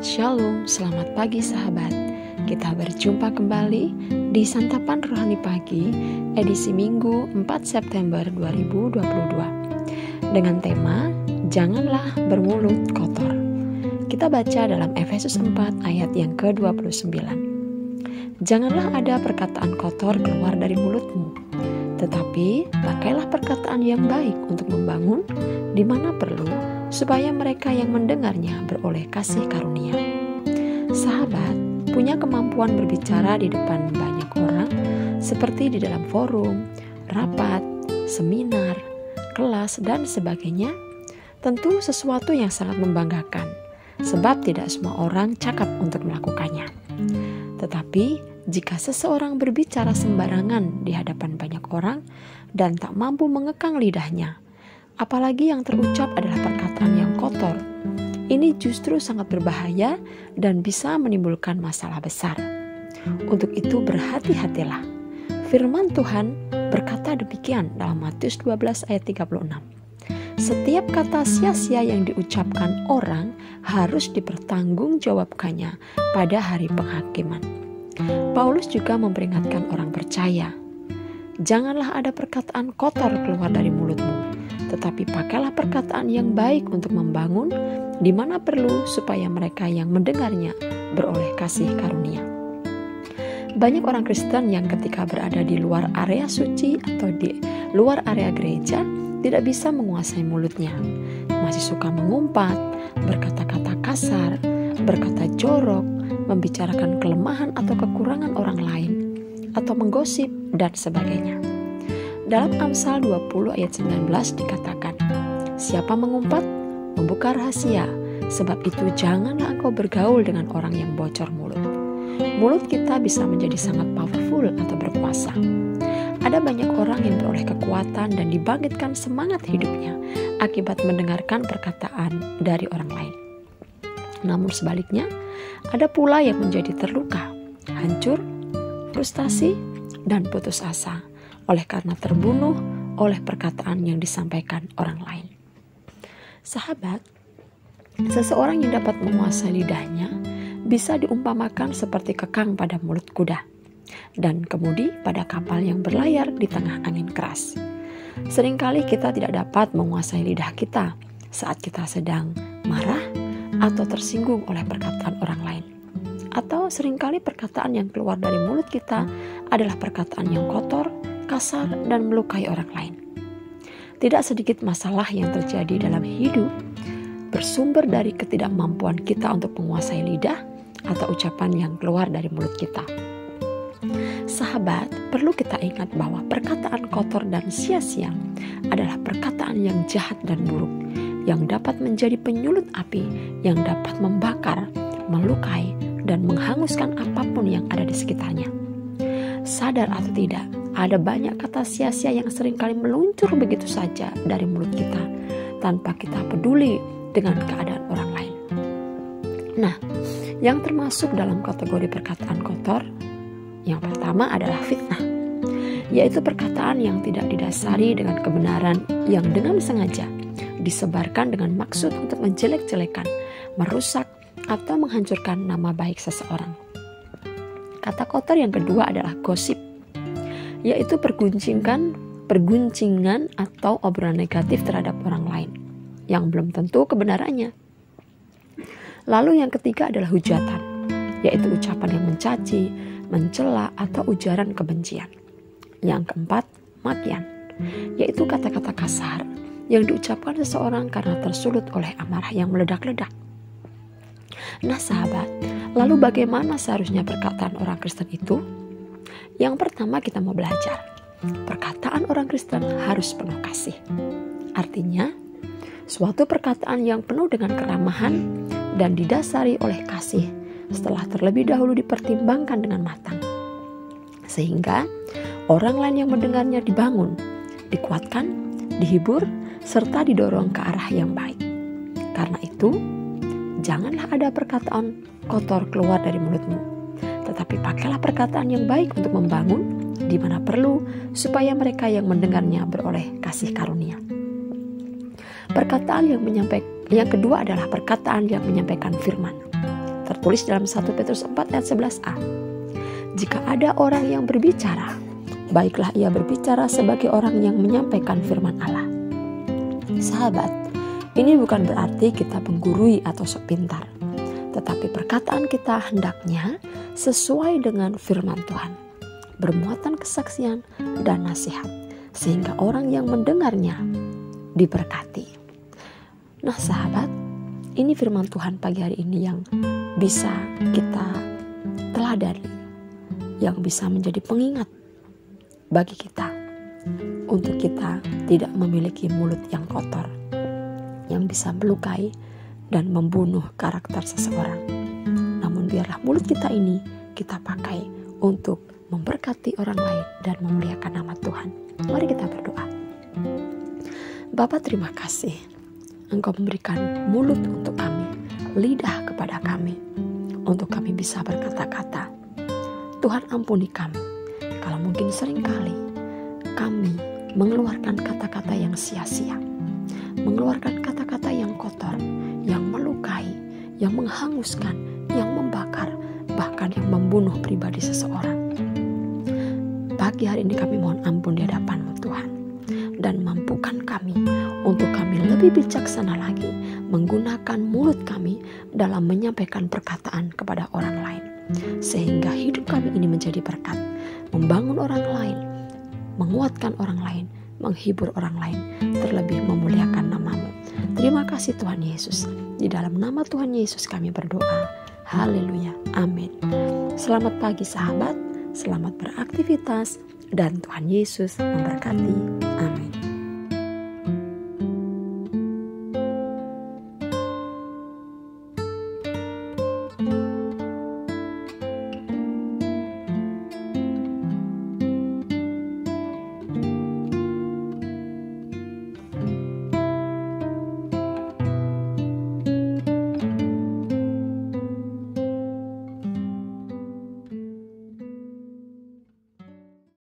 Shalom, selamat pagi sahabat. Kita berjumpa kembali di Santapan Rohani Pagi, edisi Minggu 4 September 2022. Dengan tema, Janganlah bermulut kotor. Kita baca dalam Efesus 4 ayat yang ke-29. Janganlah ada perkataan kotor keluar dari mulutmu, tetapi pakailah perkataan yang baik untuk membangun di mana perlu, supaya mereka yang mendengarnya beroleh kasih karunia. Sahabat punya kemampuan berbicara di depan banyak orang, seperti di dalam forum, rapat, seminar, kelas, dan sebagainya. Tentu sesuatu yang sangat membanggakan, sebab tidak semua orang cakap untuk melakukannya. Tetapi jika seseorang berbicara sembarangan di hadapan banyak orang dan tak mampu mengekang lidahnya, apalagi yang terucap adalah perkataan yang kotor, ini justru sangat berbahaya dan bisa menimbulkan masalah besar. Untuk itu berhati-hatilah. Firman Tuhan berkata demikian dalam Matius 12 ayat 36. Setiap kata sia-sia yang diucapkan orang harus dipertanggungjawabkannya pada hari penghakiman. Paulus juga memperingatkan orang percaya, janganlah ada perkataan kotor keluar dari mulutmu, tetapi pakailah perkataan yang baik untuk membangun di mana perlu, supaya mereka yang mendengarnya beroleh kasih karunia. Banyak orang Kristen yang ketika berada di luar area suci atau di luar area gereja tidak bisa menguasai mulutnya, masih suka mengumpat, berkata-kata kasar, berkata jorok, membicarakan kelemahan atau kekurangan orang lain, atau menggosip dan sebagainya. Dalam Amsal 20 ayat 19 dikatakan, siapa mengumpat, membuka rahasia, sebab itu janganlah engkau bergaul dengan orang yang bocor mulut. Mulut kita bisa menjadi sangat powerful atau berkuasa. Ada banyak orang yang beroleh kekuatan dan dibangkitkan semangat hidupnya akibat mendengarkan perkataan dari orang lain. Namun sebaliknya, ada pula yang menjadi terluka, hancur, frustasi, dan putus asa oleh karena terbunuh oleh perkataan yang disampaikan orang lain. Sahabat, seseorang yang dapat menguasai lidahnya bisa diumpamakan seperti kekang pada mulut kuda dan kemudi pada kapal yang berlayar di tengah angin keras. Seringkali kita tidak dapat menguasai lidah kita saat kita sedang marah atau tersinggung oleh perkataan orang lain. Atau seringkali perkataan yang keluar dari mulut kita adalah perkataan yang kotor, kasar, dan melukai orang lain. Tidak sedikit masalah yang terjadi dalam hidup bersumber dari ketidakmampuan kita untuk menguasai lidah atau ucapan yang keluar dari mulut kita. Sahabat, perlu kita ingat bahwa perkataan kotor dan sia-sia adalah perkataan yang jahat dan buruk, yang dapat menjadi penyulut api, yang dapat membakar, melukai, dan menghanguskan apapun yang ada di sekitarnya. Sadar atau tidak, ada banyak kata sia-sia yang seringkali meluncur begitu saja dari mulut kita tanpa kita peduli dengan keadaan orang lain. Nah, yang termasuk dalam kategori perkataan kotor, yang pertama adalah fitnah, yaitu perkataan yang tidak didasari dengan kebenaran yang dengan sengaja disebarkan dengan maksud untuk menjelek-jelekan, merusak, atau menghancurkan nama baik seseorang. Kata kotor yang kedua adalah gosip, yaitu perguncingan atau obrolan negatif terhadap orang lain yang belum tentu kebenarannya. Lalu yang ketiga adalah hujatan, yaitu ucapan yang mencaci, mencela, atau ujaran kebencian. Yang keempat, makian, yaitu kata-kata kasar yang diucapkan seseorang karena tersulut oleh amarah yang meledak-ledak. Nah sahabat, lalu bagaimana seharusnya perkataan orang Kristen itu? Yang pertama kita mau belajar, perkataan orang Kristen harus penuh kasih. Artinya, suatu perkataan yang penuh dengan keramahan dan didasari oleh kasih setelah terlebih dahulu dipertimbangkan dengan matang. Sehingga orang lain yang mendengarnya dibangun, dikuatkan, dihibur, serta didorong ke arah yang baik. Karena itu, janganlah ada perkataan kotor keluar dari mulutmu, tetapi pakailah perkataan yang baik untuk membangun di mana perlu, supaya mereka yang mendengarnya beroleh kasih karunia. Perkataan yang kedua adalah perkataan yang menyampaikan firman. Tertulis dalam 1 Petrus 4 ayat 11a. Jika ada orang yang berbicara, baiklah ia berbicara sebagai orang yang menyampaikan firman Allah. Sahabat, ini bukan berarti kita menggurui atau sok pintar, tetapi perkataan kita hendaknya sesuai dengan firman Tuhan, bermuatan kesaksian dan nasihat, sehingga orang yang mendengarnya diberkati. Nah sahabat, ini firman Tuhan pagi hari ini yang bisa kita teladani, yang bisa menjadi pengingat bagi kita untuk kita tidak memiliki mulut yang kotor, yang bisa melukai dan membunuh karakter seseorang. Namun biarlah mulut kita ini kita pakai untuk memberkati orang lain dan memuliakan nama Tuhan. Mari kita berdoa. Bapa, terima kasih Engkau memberikan mulut untuk kami, lidah kepada kami, untuk kami bisa berkata-kata. Tuhan, ampuni kami kalau mungkin seringkali kami mengeluarkan kata-kata yang sia-sia, mengeluarkan kata-kata yang kotor, yang melukai, yang menghanguskan, yang membakar, bahkan yang membunuh pribadi seseorang. Pagi hari ini kami mohon ampun di hadapan-Mu Tuhan, dan mampukan kami untuk kami lebih bijaksana lagi menggunakan mulut kami dalam menyampaikan perkataan kepada orang lain, sehingga hidup kami ini menjadi berkat, membangun orang lain, menguatkan orang lain, menghibur orang lain, terlebih memuliakan nama-Mu. Terima kasih Tuhan Yesus. Di dalam nama Tuhan Yesus kami berdoa. Haleluya. Amin. Selamat pagi sahabat, selamat beraktivitas, dan Tuhan Yesus memberkati. Amin.